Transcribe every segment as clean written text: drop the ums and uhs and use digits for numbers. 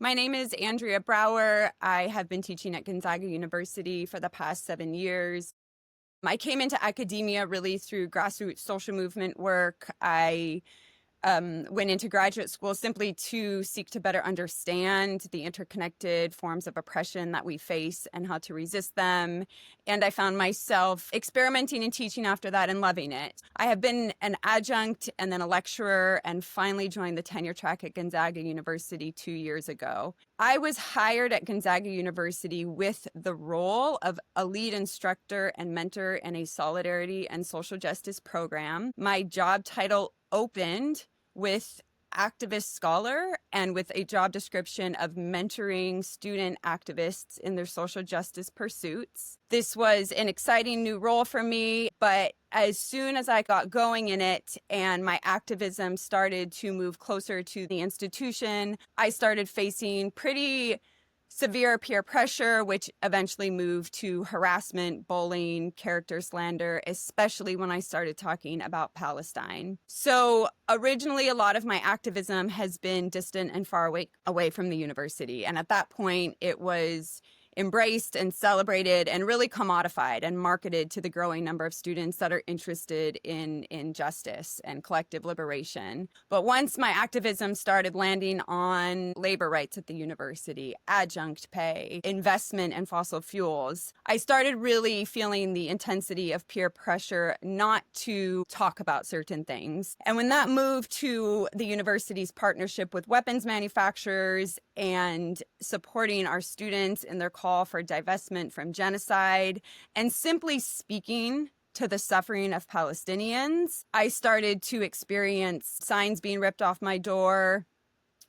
My name is Andrea Brower. I have been teaching at Gonzaga University for the past 7 years. I came into academia really through grassroots social movement work. I went into graduate school simply to seek to better understand the interconnected forms of oppression that we face and how to resist them. And I found myself experimenting and teaching after that and loving it. I have been an adjunct and then a lecturer and finally joined the tenure track at Gonzaga University 2 years ago. I was hired at Gonzaga University with the role of a lead instructor and mentor in a solidarity and social justice program. My job title opened with activist scholar and with a job description of mentoring student activists in their social justice pursuits. This was an exciting new role for me, but as soon as I got going in it and my activism started to move closer to the institution, I started facing pretty severe peer pressure, which eventually moved to harassment, bullying, character slander, especially when I started talking about Palestine. So originally, a lot of my activism has been distant and far away from the university. And at that point, it was embraced and celebrated and really commodified and marketed to the growing number of students that are interested in justice and collective liberation. But once my activism started landing on labor rights at the university, adjunct pay, investment in fossil fuels, I started really feeling the intensity of peer pressure not to talk about certain things. And when that moved to the university's partnership with weapons manufacturers and supporting our students in their call for divestment from genocide and simply speaking to the suffering of Palestinians, I started to experience signs being ripped off my door,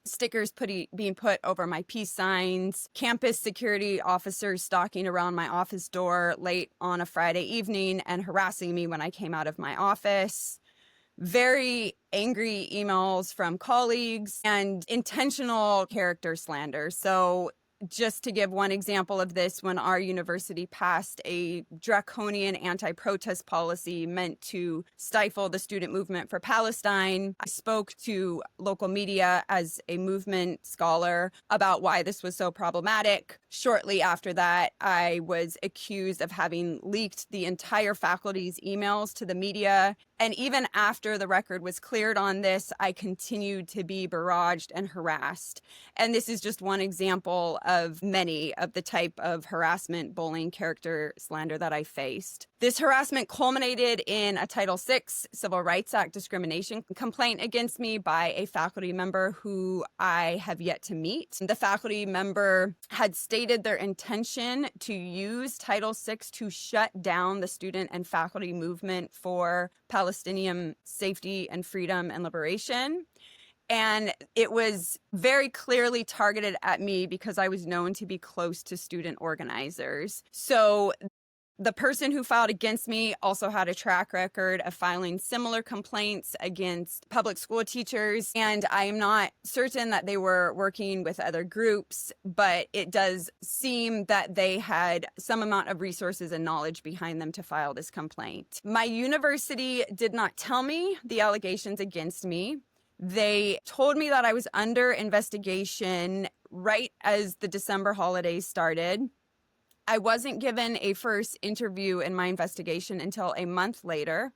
stickers being put over my peace signs, campus security officers stalking around my office door late on a Friday evening and harassing me when I came out of my office, very angry emails from colleagues, and intentional character slander. So just to give one example of this, when our university passed a draconian anti-protest policy meant to stifle the student movement for Palestine, I spoke to local media as a movement scholar about why this was so problematic. Shortly after that, I was accused of having leaked the entire faculty's emails to the media. And even after the record was cleared on this, I continued to be barraged and harassed. And this is just one example of many of the type of harassment, bullying, character slander that I faced. This harassment culminated in a Title VI Civil Rights Act discrimination complaint against me by a faculty member who I have yet to meet. The faculty member had stated their intention to use Title VI to shut down the student and faculty movement for Palestinian safety and freedom and liberation. And it was very clearly targeted at me because I was known to be close to student organizers. So the person who filed against me also had a track record of filing similar complaints against public school teachers. And I am not certain that they were working with other groups, but it does seem that they had some amount of resources and knowledge behind them to file this complaint. My university did not tell me the allegations against me. They told me that I was under investigation right as the December holidays started. I wasn't given a first interview in my investigation until a month later.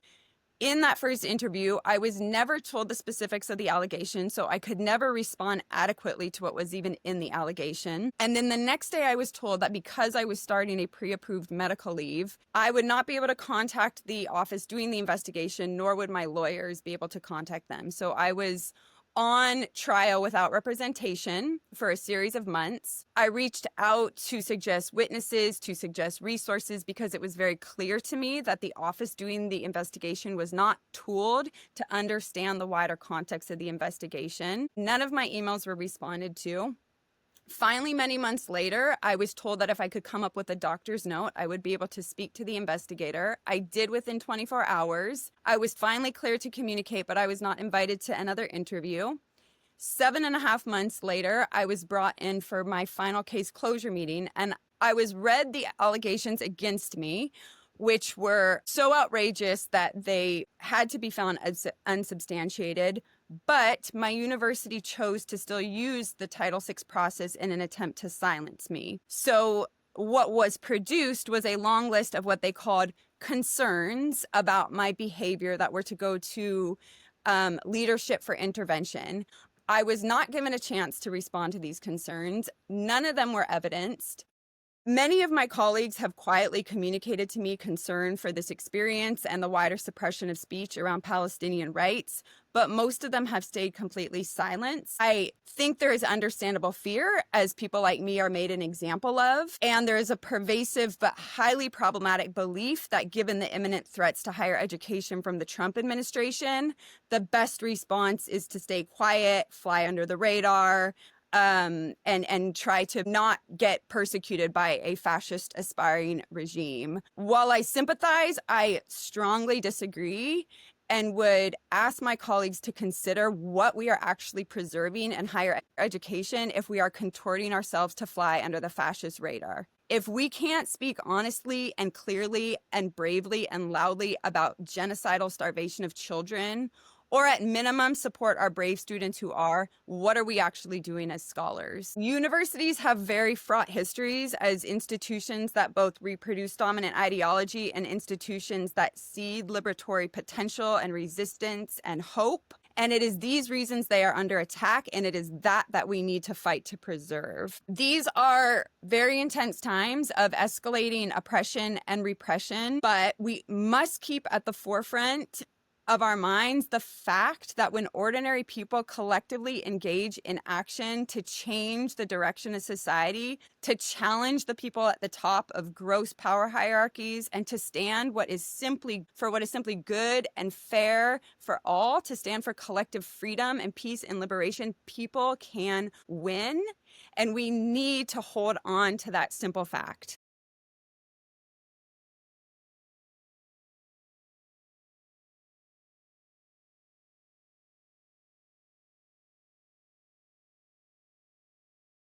In that first interview, I was never told the specifics of the allegation, so I could never respond adequately to what was even in the allegation. And then the next day, I was told that because I was starting a pre-approved medical leave, I would not be able to contact the office doing the investigation, nor would my lawyers be able to contact them. So I was on trial without representation for a series of months. I reached out to suggest witnesses, to suggest resources, because it was very clear to me that the office doing the investigation was not tooled to understand the wider context of the investigation. None of my emails were responded to. Finally, many months later, I was told that if I could come up with a doctor's note, I would be able to speak to the investigator. I did within 24 hours. I was finally cleared to communicate, but I was not invited to another interview. 7.5 months later, I was brought in for my final case closure meeting, and I was read the allegations against me, which were so outrageous that they had to be found unsubstantiated. But my university chose to still use the Title VI process in an attempt to silence me. So what was produced was a long list of what they called concerns about my behavior that were to go to leadership for intervention. I was not given a chance to respond to these concerns. None of them were evidenced. Many of my colleagues have quietly communicated to me concern for this experience and the wider suppression of speech around Palestinian rights, but most of them have stayed completely silent. I think there is understandable fear, as people like me are made an example of, and there is a pervasive but highly problematic belief that given the imminent threats to higher education from the Trump administration, the best response is to stay quiet, fly under the radar, and try to not get persecuted by a fascist aspiring regime. While I sympathize, I strongly disagree and would ask my colleagues to consider what we are actually preserving in higher education if we are contorting ourselves to fly under the fascist radar. If we can't speak honestly and clearly and bravely and loudly about genocidal starvation of children, or at minimum support our brave students who are, what are we actually doing as scholars? Universities have very fraught histories as institutions that both reproduce dominant ideology and institutions that seed liberatory potential and resistance and hope. And it is these reasons they are under attack, and it is that we need to fight to preserve. These are very intense times of escalating oppression and repression, but we must keep at the forefront of our minds the fact that when ordinary people collectively engage in action to change the direction of society, to challenge the people at the top of gross power hierarchies, and to stand what is simply good and fair for all, to stand for collective freedom and peace and liberation, people can win. And we need to hold on to that simple fact.